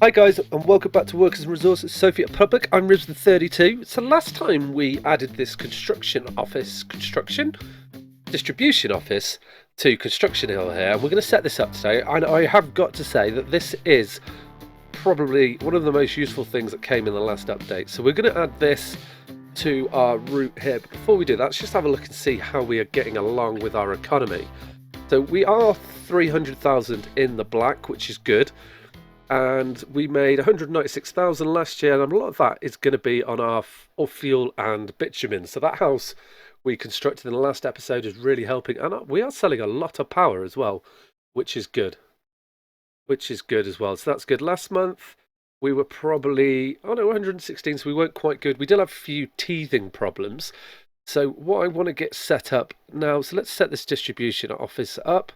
Hi guys, and welcome back to Workers and Resources Soviet Republic. I'm Ribs32. So last time we added this distribution office to Construction Hill here, and we're going to set this up today. And I have got to say that this is probably one of the most useful things that came in the last update. So we're going to add this to our route here. But before we do that, let's just have a look and see how we are getting along with our economy. So we are 300,000 in the black, which is good. And we made 196,000 last year, and a lot of that is going to be on our fuel and bitumen. So that house we constructed in the last episode is really helping, and we are selling a lot of power as well, which is good. As well. So that's good. Last month we were probably 116, so we weren't quite good. We did have a few teething problems. So what I want to get set up now, so let's set this distribution office up.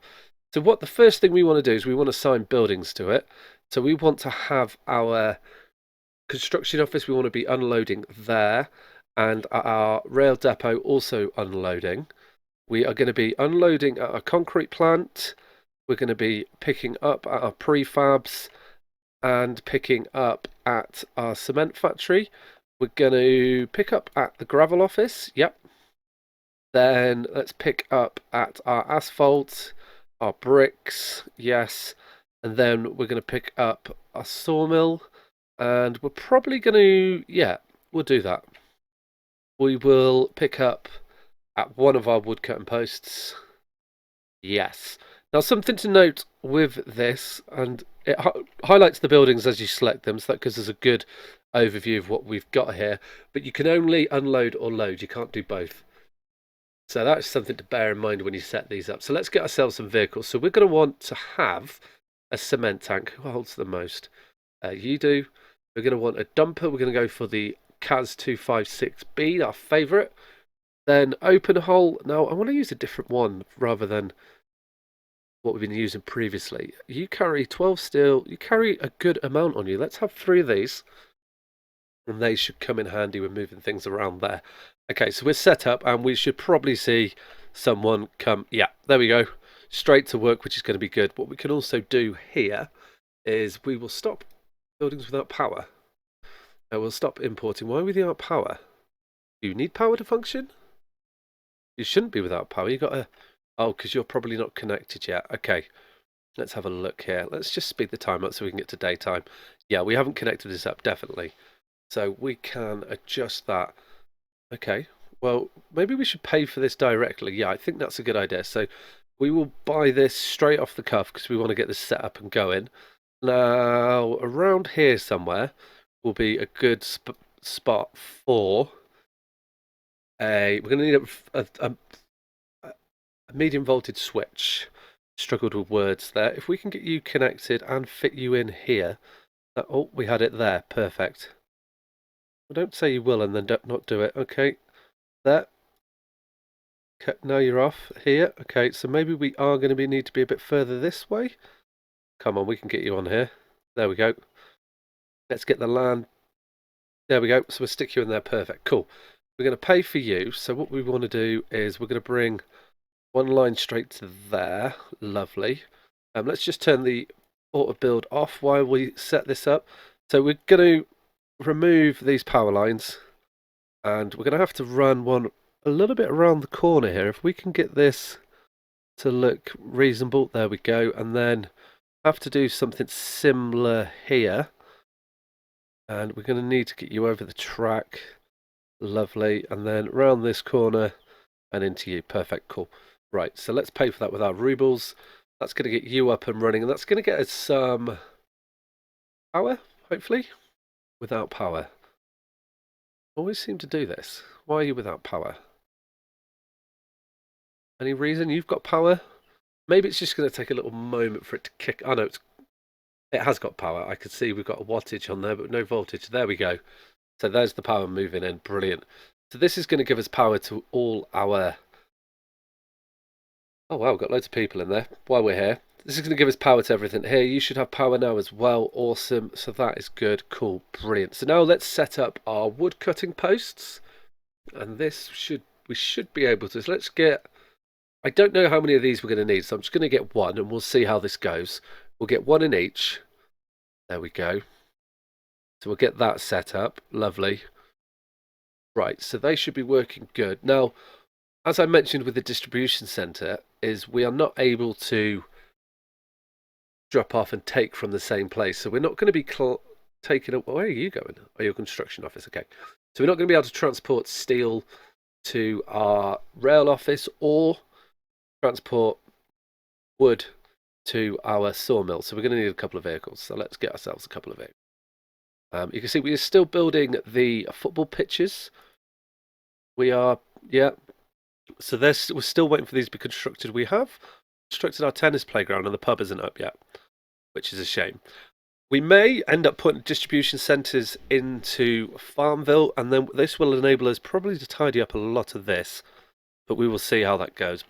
So what the first thing we want to do is we want to assign buildings to it. So we want to have our construction office, we want to be unloading there, and our rail depot also unloading. We are going to be unloading at our concrete plant. We're going to be picking up at our prefabs and picking up at our cement factory. We're going to pick up at the gravel office. Yep. Then let's pick up at our asphalt, our bricks. Yes. And then we're going to pick up a sawmill, and we're probably going to, yeah, we'll do that. We will pick up at one of our wood cutting posts. Yes. Now, something to note with this, and it highlights the buildings as you select them, so that gives us a good overview of what we've got here. But you can only unload or load, you can't do both. So that's something to bear in mind when you set these up. So let's get ourselves some vehicles. So we're going to want to have a cement tank. Who holds the most? You do. We're going to want a dumper. We're going to go for the CAS 256B, our favourite. Then open hole. Now, I want to use a different one rather than what we've been using previously. You carry 12 steel. You carry a good amount on you. Let's have 3 of these. And they should come in handy when moving things around there. Okay, so we're set up, and we should probably see someone come. Yeah, there we go. Straight to work, which is going to be good. What we can also do here is we will stop buildings without power. We'll stop importing. Why without power? Do you need power to function? You shouldn't be without power. You got to. Oh, because you're probably not connected yet. Okay, let's have a look here. Let's just speed the time up so we can get to daytime. Yeah, we haven't connected this up, definitely. So we can adjust that. Okay, well, maybe we should pay for this directly. Yeah, I think that's a good idea. So we will buy this straight off the cuff because we want to get this set up and going. Now, around here somewhere will be a good spot for we're going to need a medium voltage switch. Struggled with words there. If we can get you connected and fit you in here. Oh, we had it there. Perfect. Well, don't say you will and then not do it. Okay, there. Okay, now you're off here. Okay, so maybe we are going to need to be a bit further this way. Come on, we can get you on here. There we go. Let's get the land. There we go. So we'll stick you in there. Perfect. Cool. We're going to pay for you. So what we want to do is we're going to bring one line straight to there. Lovely. Let's just turn the auto build off while we set this up. So we're going to remove these power lines, and we're going to have to run one a little bit around the corner here. If we can get this to look reasonable, there we go. And then have to do something similar here. And we're going to need to get you over the track. Lovely. And then around this corner and into you. Perfect. Cool. Right. So let's pay for that with our rubles. That's going to get you up and running. And that's going to get us some power, hopefully. Without power. Always seem to do this. Why are you without power? Any reason you've got power? Maybe it's just going to take a little moment for it to kick. Oh no, it has got power. I could see we've got a wattage on there, but no voltage. There we go. So there's the power moving in. Brilliant. So this is going to give us power to all our... Oh wow, we've got loads of people in there while we're here. This is going to give us power to everything here. You should have power now as well. Awesome. So that is good. Cool. Brilliant. So now let's set up our wood cutting posts. And we should be able to. So let's get... I don't know how many of these we're going to need, so I'm just going to get one, and we'll see how this goes. We'll get one in each. There we go. So we'll get that set up. Lovely. Right, so they should be working good. Now, as I mentioned with the distribution center, is we are not able to drop off and take from the same place. So we're not going to be taking up. Where are you going? Oh, your construction office. Okay. So we're not going to be able to transport steel to our rail office or transport wood to our sawmill. So we're going to need a couple of vehicles. So let's get ourselves a couple of vehicles. You can see we are still building the football pitches. We are, yeah. So we're still waiting for these to be constructed. We have constructed our tennis playground and the pub isn't up yet, which is a shame. We may end up putting distribution centres into Farmville, and then this will enable us probably to tidy up a lot of this, but we will see how that goes.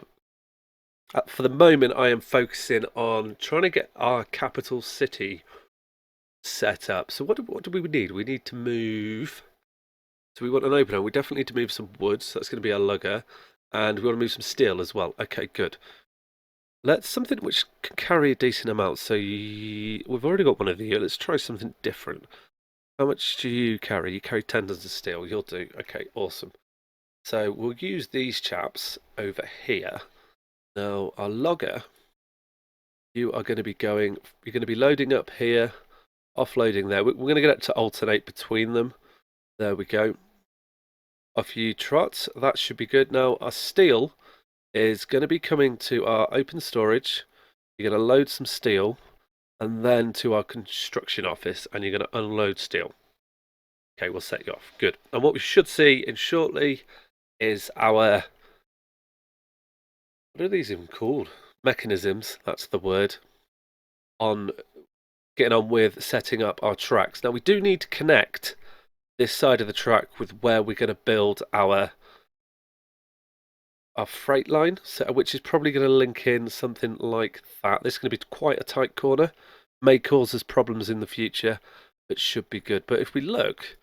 But for the moment, I am focusing on trying to get our capital city set up. So what do we need? We need to move. So we want an opener. We definitely need to move some wood. So that's going to be our lugger, and we want to move some steel as well. Okay, good. Let's something which can carry a decent amount. So we've already got one of you. Let's try something different. How much do you carry? You carry 10 tons of steel. You'll do. Okay, awesome. So we'll use these chaps over here. Now, our logger, you are going to be going, you're going to be loading up here, offloading there. We're going to get it to alternate between them. There we go. Off you trot. That should be good. Now, our steel is going to be coming to our open storage. You're going to load some steel and then to our construction office, and you're going to unload steel. Okay, we'll set you off. Good. And what we should see in shortly is our, what are these even called? Mechanisms, that's the word, on getting on with setting up our tracks. Now, we do need to connect this side of the track with where we're going to build our freight line, so, which is probably going to link in something like that. This is going to be quite a tight corner. May cause us problems in the future, but should be good. But if we look,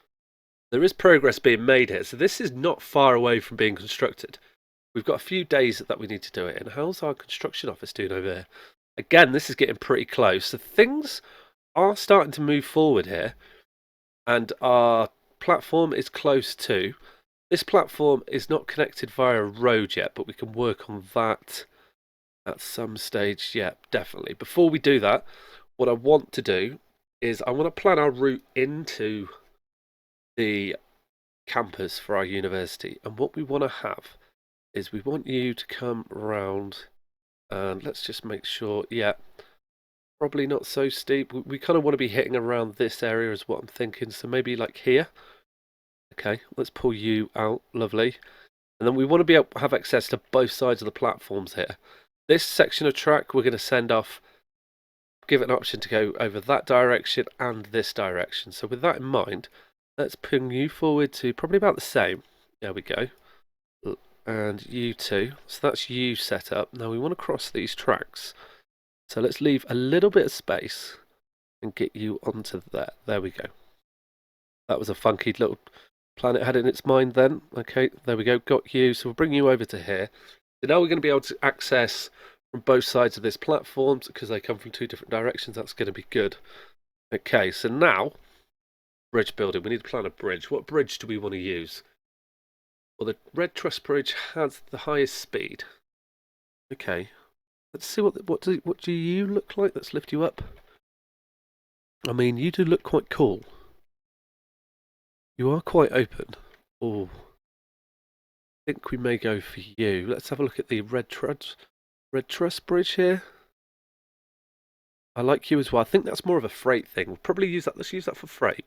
there is progress being made here. So this is not far away from being constructed. We've got a few days that we need to do it. And how's our construction office doing over there? Again, this is getting pretty close. So things are starting to move forward here. And our platform is close to. This platform is not connected via a road yet, but we can work on that at some stage. Yeah, definitely. Before we do that, what I want to do is I want to plan our route into the campus for our university. And what we want to have is we want you to come around and let's just make sure, yeah, probably not so steep. We kind of want to be hitting around this area is what I'm thinking. So maybe like here. Okay, let's pull you out. Lovely. And then we want to be able to have access to both sides of the platforms here. This section of track we're going to send off, give it an option to go over that direction and this direction. So with that in mind, let's ping you forward to probably about the same. There we go. And you too. So that's you set up. Now we want to cross these tracks. So let's leave a little bit of space and get you onto there. There we go. That was a funky little plan it had in its mind then. Okay, there we go. Got you. So we'll bring you over to here. So now we're going to be able to access from both sides of this platform because they come from two different directions. That's going to be good. Okay, so now bridge building. We need to plan a bridge. What bridge do we want to use? Well, the Red Truss Bridge has the highest speed. Okay, let's see what do you look like? Let's lift you up. I mean, you do look quite cool. You are quite open. Oh, I think we may go for you. Let's have a look at the Red Truss Bridge here. I like you as well. I think that's more of a freight thing. We'll probably use that. Let's use that for freight.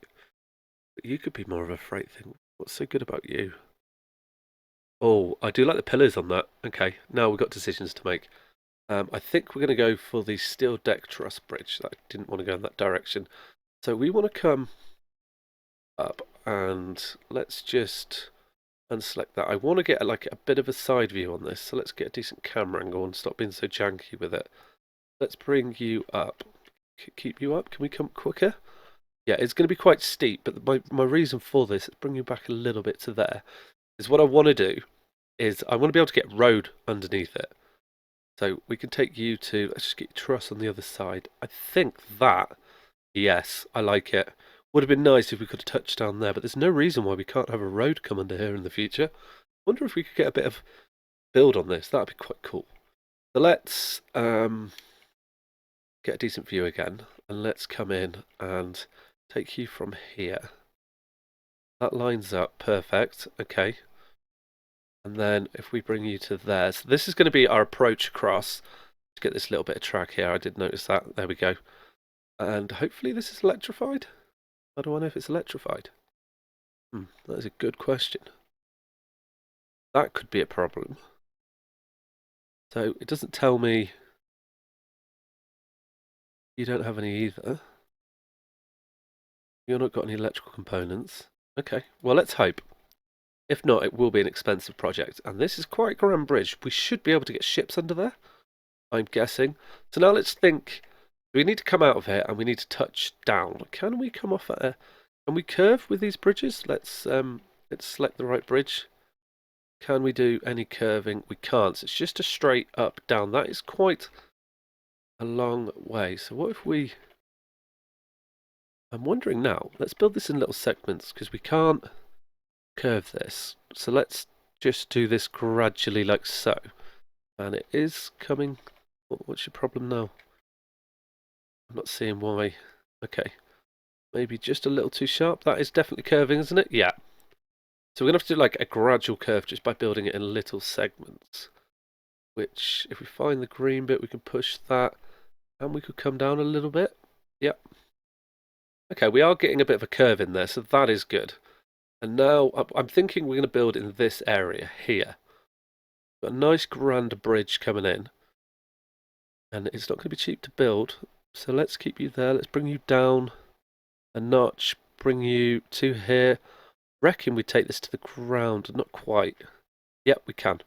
But you could be more of a freight thing. What's so good about you? Oh, I do like the pillars on that. Okay, now we've got decisions to make. I think we're going to go for the steel deck truss bridge. I didn't want to go in that direction. So we want to come up and let's just unselect that. I want to get like a bit of a side view on this. So let's get a decent camera angle and stop being so janky with it. Let's bring you up. Keep you up. Can we come quicker? Yeah, it's going to be quite steep, but my reason for this is bring you back a little bit to there. Is what I want to do is I want to be able to get road underneath it. So we can take you to, let's just get your truss on the other side. I think that Yes, I like it. Would have been nice if we could have touched down there, but there's no reason why we can't have a road come under here in the future. Wonder if we could get a bit of build on this. That'd be quite cool. So let's get a decent view again, and let's come in and take you from here. That lines up perfect. Okay. And then if we bring you to there, so this is going to be our approach across. Let's get this little bit of track here. I did notice that. There we go. And hopefully this is electrified. How do I know if it's electrified? That is a good question. That could be a problem. So it doesn't tell me you don't have any either. You've not got any electrical components. Okay, well let's hope. If not, it will be an expensive project. And this is quite a grand bridge. We should be able to get ships under there, I'm guessing. So now let's think. We need to come out of here and we need to touch down. Can we come off at a... Can we curve with these bridges? Let's select the right bridge. Can we do any curving? We can't. So it's just a straight up down. That is quite a long way. So what if we... I'm wondering now. Let's build this in little segments because we can't curve this. So let's just do this gradually like so. And it is coming... What's your problem now? I'm not seeing why. Okay. Maybe just a little too sharp. That is definitely curving, isn't it? Yeah. So we're going to have to do like a gradual curve just by building it in little segments. Which, if we find the green bit, we can push that. And we could come down a little bit. Yep. Okay, we are getting a bit of a curve in there, so that is good. And now, I'm thinking we're going to build in this area here. Got a nice grand bridge coming in. And it's not going to be cheap to build. So let's keep you there. Let's bring you down a notch. Bring you to here. Reckon we take this to the ground. Not quite. Yep, we can.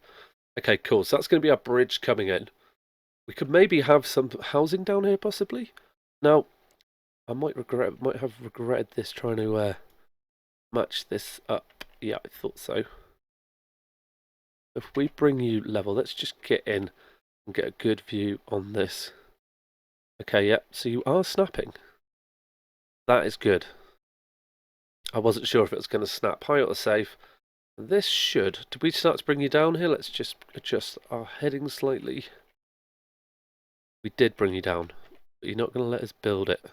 Okay, cool. So that's going to be our bridge coming in. We could maybe have some housing down here, possibly. Now, I might have regretted this trying to match this up. Yeah, I thought so. If we bring you level, let's just get in and get a good view on this. Okay, yep. So you are snapping. That is good. I wasn't sure if it was going to snap. High autosave. This should... Did we start to bring you down here? Let's just adjust our heading slightly. We did bring you down, but you're not going to let us build it.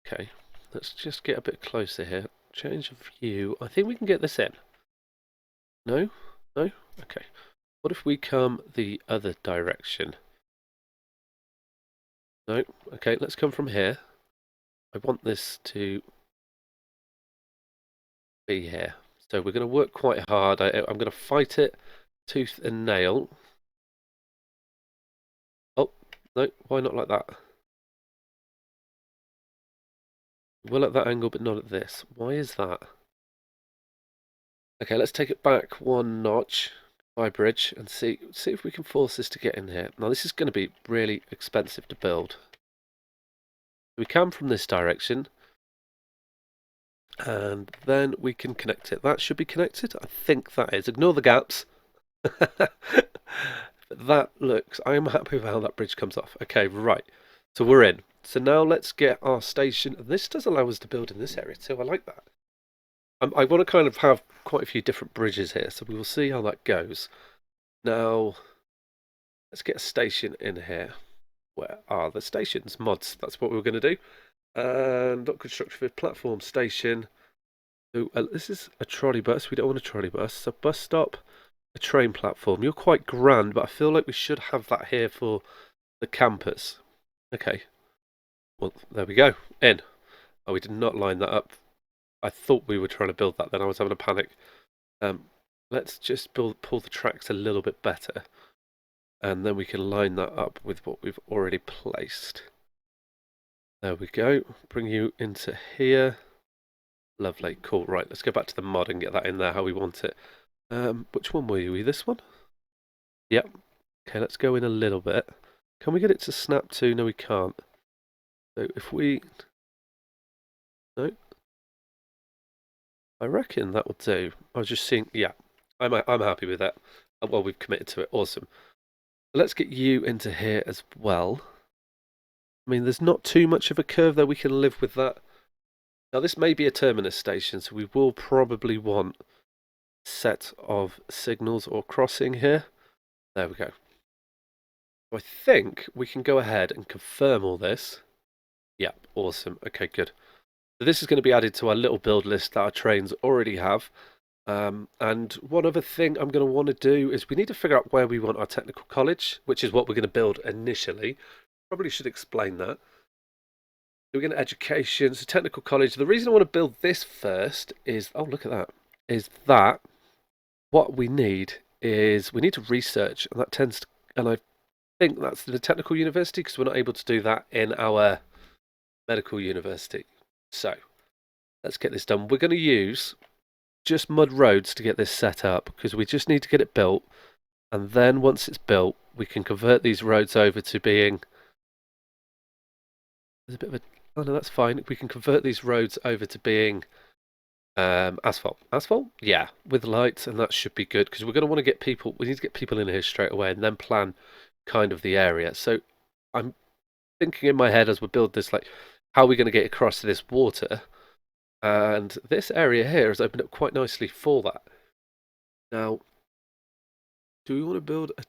Okay, let's just get a bit closer here. Change of view. I think we can get this in. No? No? Okay. What if we come the other direction? No? Okay, let's come from here. I want this to be here. So we're going to work quite hard. I'm going to fight it tooth and nail. Oh, no, why not like that? We'll at that angle, but not at this. Why is that? Okay, let's take it back one notch by bridge and see if we can force this to get in here. Now, this is going to be really expensive to build. We come from this direction, and then we can connect it. That should be connected. I think that is. Ignore the gaps. That looks... I am happy with how that bridge comes off. Okay, right. So we're in. So now let's get our station. This does allow us to build in this area too. I like that. I want to kind of have quite a few different bridges here, so we will see how that goes. Now, let's get a station in here. Where are the stations? Mods, that's what we're going to do. And not construction with platform station. So, this is a trolley bus. We don't want a trolley bus. So bus stop, a train platform. You're quite grand, but I feel like we should have that here for the campus. Okay. Well, there we go. In. Oh, we did not line that up. I thought we were trying to build that then. I was having a panic. Let's just pull the tracks a little bit better. And then we can line that up with what we've already placed. There we go. Bring you into here. Lovely. Cool. Right, let's go back to the mod and get that in there how we want it. Which one were you? This one? Yep. Okay, let's go in a little bit. Can we get it to snap to? No, we can't. So if we... No. I reckon that will do. I was just seeing... Yeah, I'm happy with that. Well, we've committed to it. Awesome. Let's get you into here as well. I mean, there's not too much of a curve there. We can live with that. Now, this may be a terminus station, so we will probably want a set of signals or crossing here. There we go. So I think we can go ahead and confirm all this. Yeah, awesome. Okay, good. So this is going to be added to our little build list that our trains already have. And one other thing I'm going to want to do is we need to figure out where we want our technical college, which is what we're going to build initially. Probably should explain that. So we're going to education, so technical college. The reason I want to build this first is, oh, look at that, is that what we need is we need to research, and that tends to, and I think that's the technical university because we're not able to do that in our medical university. So let's get this done. We're going to use just mud roads to get this set up because we just need to get it built, and then once it's built we can convert these roads over to being, there's a bit of a, oh no, that's fine, we can convert these roads over to being asphalt. Yeah, with lights, and that should be good because we're going to want to get people, we need to get people in here straight away and then plan kind of the area. So I'm thinking in my head as we build this, like, how are we going to get across to this water? And this area here has opened up quite nicely for that. Now, do we want to build a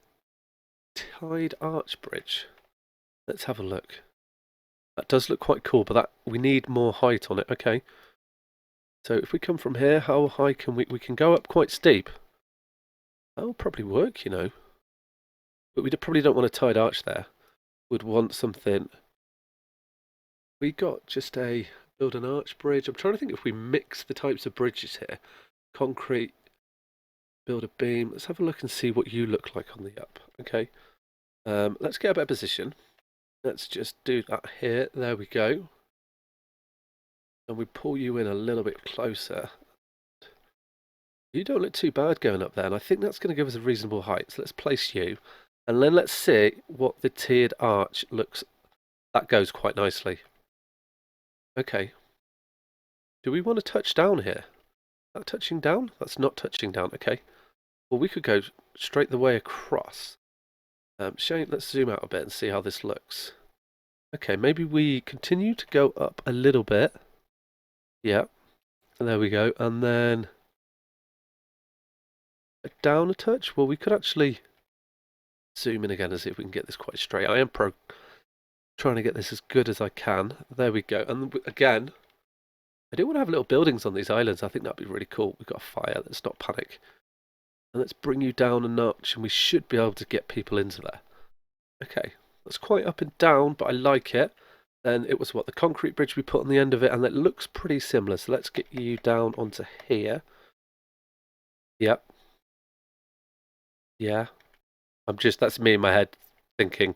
tide arch bridge? Let's have a look. That does look quite cool, but that we need more height on it. Okay. So if we come from here, how high can we can go up quite steep. That will probably work, you know. But we probably don't want a tide arch there. We'd want something. We got just a build an arch bridge. I'm trying to think if we mix the types of bridges here. Concrete, build a beam. Let's have a look and see what you look like on the up. Okay. Let's get a better position. Let's just do that here. There we go. And we pull you in a little bit closer. You don't look too bad going up there, and I think that's going to give us a reasonable height. So let's place you, and then let's see what the tiered arch looks. That goes quite nicely. Okay. Do we want to touch down here? Is that touching down? That's not touching down. Okay. Well, we could go straight the way across. Shane, let's zoom out a bit and see how this looks. Okay, maybe we continue to go up a little bit. Yeah. There we go. And then down a touch. Well, we could actually zoom in again and see if we can get this quite straight. I am trying to get this as good as I can. There we go. And again, I do want to have little buildings on these islands. I think that'd be really cool. We've got a fire. Let's not panic. And let's bring you down a notch, and we should be able to get people into there. Okay, that's quite up and down, but I like it. Then it was what, the concrete bridge we put on the end of it, and it looks pretty similar. So let's get you down onto here. Yep. Yeah. That's me in my head thinking,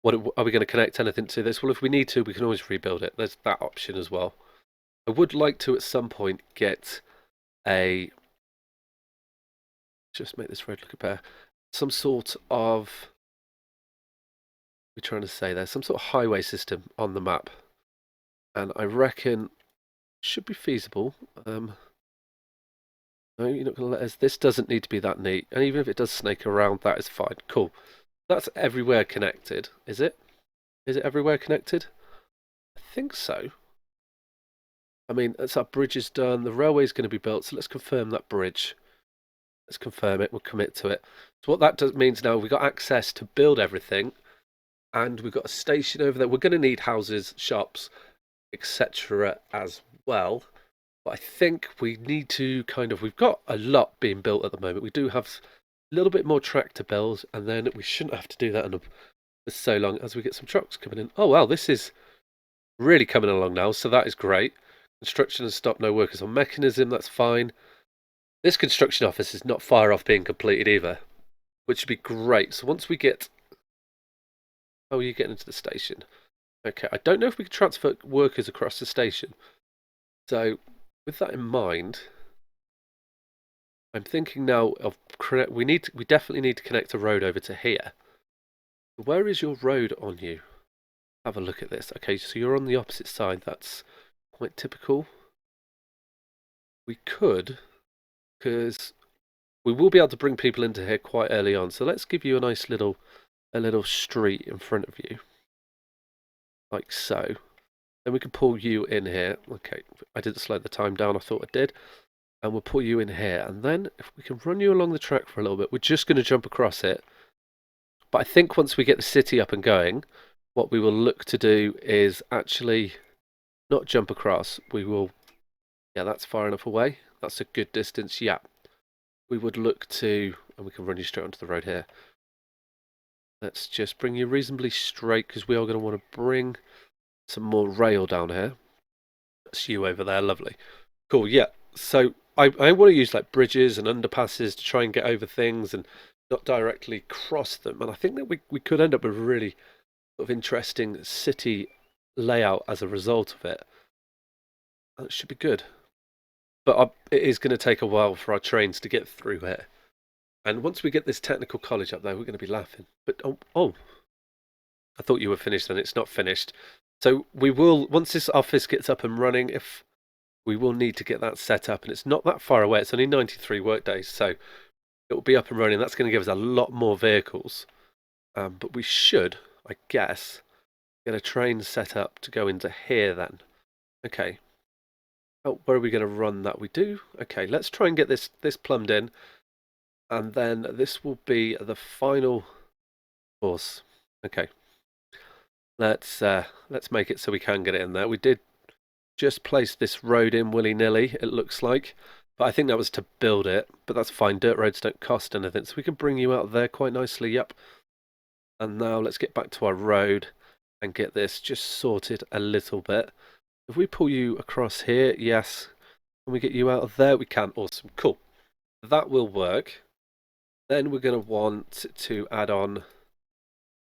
what are we going to connect anything to this? Well, if we need to, we can always rebuild it. There's that option as well. I would like to at some point get a, just make this road look a better, some sort of, we're trying to say there, some sort of highway system on the map. And I reckon it should be feasible. No, you're not going to let us. This doesn't need to be that neat. And even if it does snake around, that is fine. Cool. That's everywhere connected, is it? Is it everywhere connected? I think so. I mean, that's our bridge is done. The railway is going to be built, so let's confirm that bridge. Let's confirm it. We'll commit to it. So what that means now, we've got access to build everything, and we've got a station over there. We're going to need houses, shops, etc. as well. But I think we need to we've got a lot being built at the moment. We do have a little bit more track to build, and then we shouldn't have to do that for so long as we get some trucks coming in. Oh, well, this is really coming along now, so that is great. Construction has stopped, no workers on mechanism, that's fine. This construction office is not far off being completed either, which would be great. So once we get... Oh, you're getting into the station. Okay, I don't know if we can transfer workers across the station. So with that in mind, I'm thinking now of we definitely need to connect a road over to here. Where is your road on you? Have a look at this. Okay, so you're on the opposite side. That's quite typical. We could, because we will be able to bring people into here quite early on. So let's give you a nice little street in front of you. like so. Then we can pull you in here. Okay, I didn't slow the time down, I thought I did. And we'll pull you in here. And then if we can run you along the track for a little bit, we're just going to jump across it. But I think once we get the city up and going, what we will look to do is actually not jump across. We will, yeah, that's far enough away. That's a good distance, yeah. We would look to, and we can run you straight onto the road here. Let's just bring you reasonably straight because we are going to want to bring some more rail down here. That's you over there, lovely. Cool, yeah. So I want to use like bridges and underpasses to try and get over things and not directly cross them. And I think that we could end up with a really sort of interesting city layout as a result of it. That should be good. But it is going to take a while for our trains to get through here. And once we get this technical college up there, we're going to be laughing. But oh, I thought you were finished then. It's not finished. So we will, once this office gets up and running, if we will need to get that set up, and it's not that far away. It's only 93 work days, so it will be up and running. That's going to give us a lot more vehicles. But we should, I guess, get a train set up to go into here then. Okay. Oh, where are we going to run that? We do? Okay, let's try and get this plumbed in. And then this will be the final course. Okay. Let's make it so we can get it in there. We did just place this road in willy-nilly, it looks like. But I think that was to build it. But that's fine. Dirt roads don't cost anything. So we can bring you out there quite nicely. Yep. And now let's get back to our road and get this just sorted a little bit. If we pull you across here, yes. Can we get you out of there? We can. Awesome. Cool. That will work. Then we're going to want to add on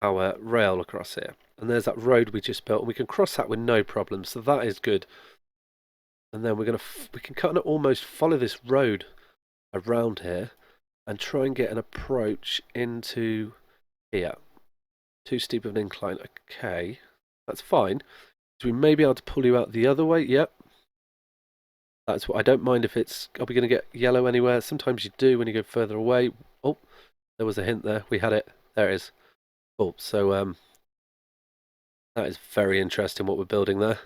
our rail across here. And there's that road we just built. And we can cross that with no problem. So that is good. And then we can kind of almost follow this road around here and try and get an approach into here. Too steep of an incline. Okay, that's fine. So we may be able to pull you out the other way. Yep. That's what I don't mind if it's. Are we going to get yellow anywhere? Sometimes you do when you go further away. Oh, there was a hint there. We had it. There it is. Cool. So that is very interesting what we're building there.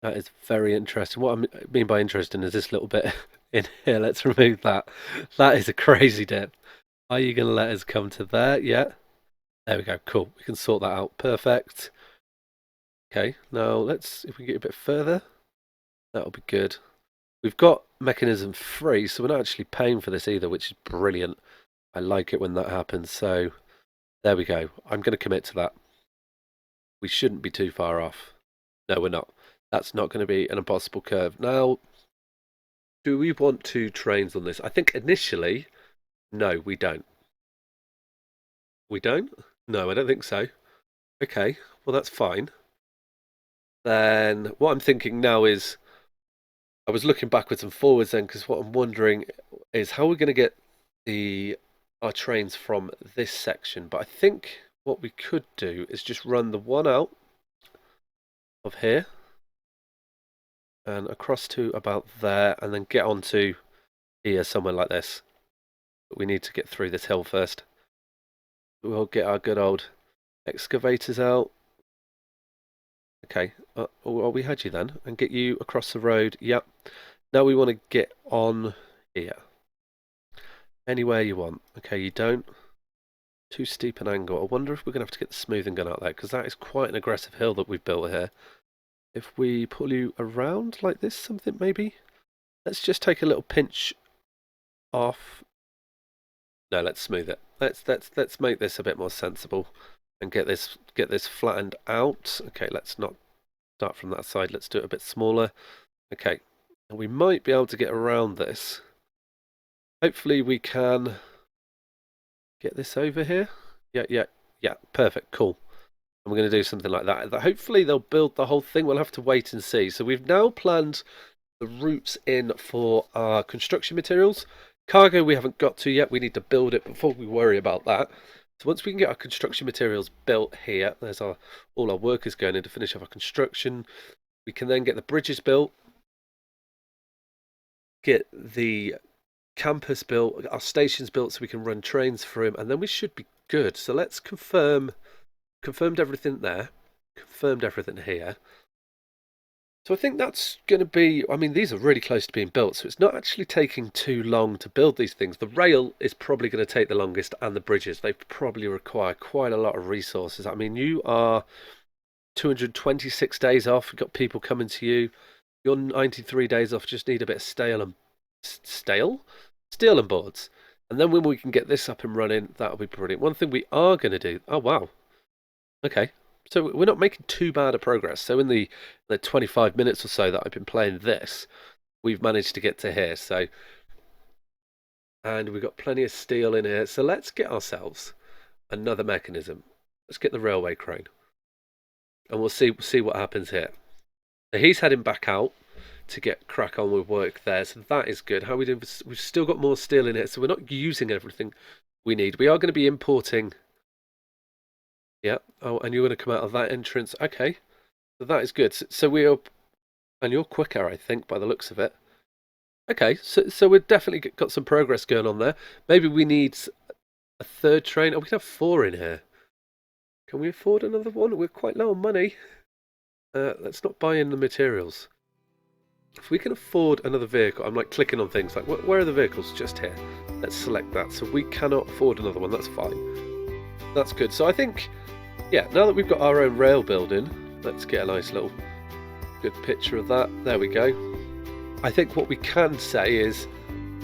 That is very interesting. What I mean by interesting is this little bit in here. Let's remove that. That is a crazy dip. Are you going to let us come to there? Yeah. There we go. Cool. We can sort that out. Perfect. Okay. Now let's, if we get a bit further, that'll be good. We've got mechanism free, so we're not actually paying for this either, which is brilliant. I like it when that happens. So there we go. I'm going to commit to that. We shouldn't be too far off. No, we're not. That's not going to be an impossible curve. Now, do we want 2 trains on this? I think initially, no, we don't. We don't? No, I don't think so. Okay, well, that's fine. Then what I'm thinking now is, I was looking backwards and forwards then, because what I'm wondering is how we're going to get our trains from this section. But I think what we could do is just run the one out of here and across to about there, and then get onto here somewhere like this. But we need to get through this hill first. We'll get our good old excavators out. Okay, we had you then, and get you across the road. Yep. Now we want to get on here. Anywhere you want. Okay, you don't. Too steep an angle. I wonder if we're going to have to get the smoothing gun out there, because that is quite an aggressive hill that we've built here. If we pull you around like this, something maybe? Let's just take a little pinch off. No, let's smooth it. Let's make this a bit more sensible and get this flattened out. Okay, let's not start from that side. Let's do it a bit smaller. Okay, and we might be able to get around this. Hopefully we can get this over here. Yeah, perfect, cool. And we're going to do something like that. Hopefully they'll build the whole thing. We'll have to wait and see. So we've now planned the routes in for our construction materials. Cargo we haven't got to yet. We need to build it before we worry about that. So once we can get our construction materials built here, there's all our workers going in to finish off our construction. We can then get the bridges built, get the campus built, our stations built so we can run trains through them, and then we should be good. So let's confirm confirmed everything there, confirmed everything here. So I think that's going to be, I mean, these are really close to being built, so it's not actually taking too long to build these things. The rail is probably going to take the longest, and the bridges, they probably require quite a lot of resources. I mean, you are 226 days off, you've got people coming to you. You're 93 days off, just need a bit of steel and boards. And then when we can get this up and running, that'll be brilliant. One thing we are going to do, oh wow, okay. So we're not making too bad a progress. So in the 25 minutes or so that I've been playing this, we've managed to get to here. So, and we've got plenty of steel in here. So let's get ourselves another mechanism. Let's get the railway crane, and we'll see what happens here. So he's heading back out to get crack on with work there. So that is good. How are we doing? We've still got more steel in here, so we're not using everything we need. We are going to be importing. Yeah. Oh, and you're going to come out of that entrance. Okay. So that is good. So we're, and you're quicker, I think, by the looks of it. Okay. So we've definitely got some progress going on there. Maybe we need a third train. Oh, we can have 4 in here. Can we afford another one? We're quite low on money. Let's not buy in the materials. If we can afford another vehicle, I'm like clicking on things like, where are the vehicles? Just here. Let's select that. So we cannot afford another one. That's fine. That's good. So I think, yeah, now that we've got our own rail building, let's get a nice little good picture of that. There we go. I think what we can say is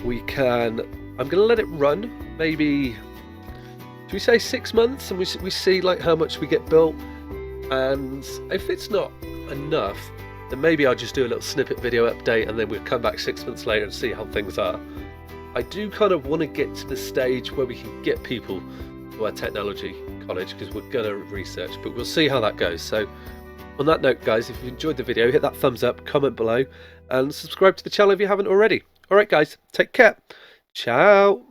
we can, I'm going to let it run maybe, do we say 6 months, and we see like how much we get built, and if it's not enough, then maybe I'll just do a little snippet video update, and then we'll come back 6 months later and see how things are. I do kind of want to get to the stage where we can get people to our technology college, because we're going to research, but we'll see how that goes. So on that note, guys, if you enjoyed the video, hit that thumbs up, comment below, and subscribe to the channel if you haven't already. Alright guys, take care. Ciao.